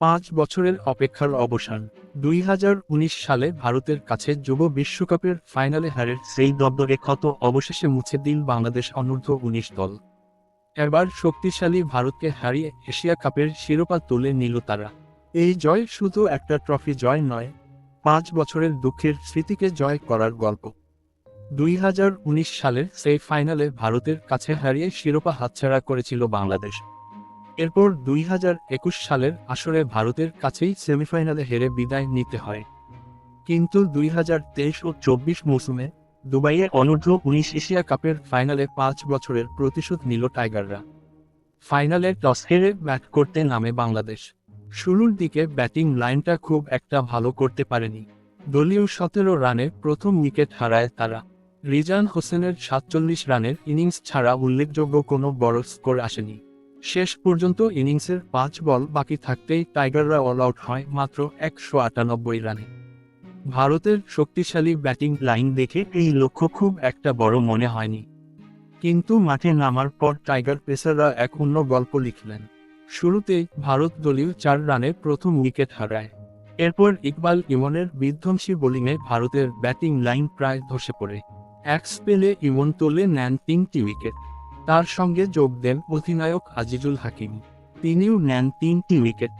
5 বছরের অপেক্ষার অবসান। 2019 সালে ভারতের কাছে যুব বিশ্বকাপের ফাইনালে হারের সেই দগদগে ক্ষত অবশেষে মুছে দিল বাংলাদেশ অনূর্ধ্ব-19 দল। এবার শক্তিশালী ভারতকে হারিয়ে এশিয়া কাপের শিরোপা তুলে নিল তারা। এই জয় শুধু একটা ট্রফি জয় নয়, 5 বছরের দুঃখের স্মৃতিকে জয় করার গল্প। 2019 সালের সেই ফাইনালে ভারতের কাছে হারিয়ে শিরোপা হাতছাড়া করেছিল বাংলাদেশ। এরপর 2021 সালের আসরে ভারতের কাছেই সেমিফাইনালে হেরে বিদায় নিতে হয়। কিন্তু 2023 ও 24 মৌসুমে দুবাইয়ে অনূর্ধ্ব-19 এশিয়া কাপের ফাইনালে 5 বছরের প্রতিশোধ নিল টাইগাররা। ফাইনালে টস হেরে ব্যাট করতে নামে বাংলাদেশ। শুরুর দিকে ব্যাটিং লাইনটা খুব একটা ভালো করতে পারেনি। দলীয় 17 রানে প্রথম উইকেট হারায় তারা। রিজান হোসেনের 47 রানের ইনিংস ছাড়া উল্লেখযোগ্য কোনো বড় স্কোর আসেনি। শেষ পর্যন্ত ইনিংসের 5 বল বাকি থাকতেই টাইগাররা অল আউট হয় মাত্র 198 রানে। ভারতের শক্তিশালী ব্যাটিং লাইন দেখে এই লক্ষ্য খুব একটা বড় মনে হয়নি। কিন্তু মাঠে নামার পর টাইগার পেসাররা এক অন্য গল্প লিখলেন। শুরুতেই ভারত দলীয় 4 রানে প্রথম উইকেট হারায়। এরপর ইকবাল ইমনের বিধ্বংসী বোলিংয়ে ভারতের ব্যাটিং লাইন প্রায় ধসে পড়ে। এক স্পেলে ইমন তুলে নেন 3টি উইকেট। তার সঙ্গে যোগ দেন অধিনায়ক আজিজুল হাকিম, তিনিও নেন 3টি উইকেট।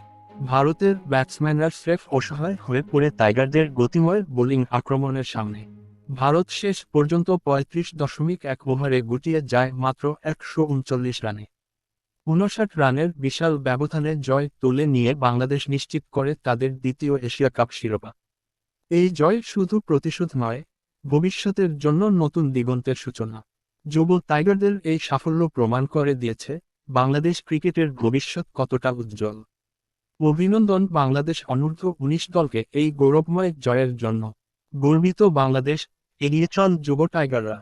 ভারতের ব্যাটসম্যানরা স্রেফ অসহায় হয়ে পড়ে টাইগারদের গতিময় বোলিং আক্রমণের সামনে। ভারত শেষ পর্যন্ত 35.1 ওভারে গুটিয়ে যায় মাত্র 139 রানে। 59 রানের বিশাল ব্যবধানে জয় তুলে নিয়ে বাংলাদেশ নিশ্চিত করে তাদের দ্বিতীয় এশিয়া কাপ শিরোপা। এই জয় শুধু প্রতিশোধ নয়, ভবিষ্যতের জন্য নতুন দিগন্তের সূচনা। যুব টাইগারদের এই সাফল্য প্রমাণ করে দিয়েছে বাংলাদেশ ক্রিকেটের ভবিষ্যৎ কতটা উজ্জ্বল। অভিনন্দন বাংলাদেশ অনূর্ধ্ব-19 দলকে এই গৌরবময় জয়ের জন্য। গর্বিত বাংলাদেশ, এগিয়ে চল যুব টাইগাররা।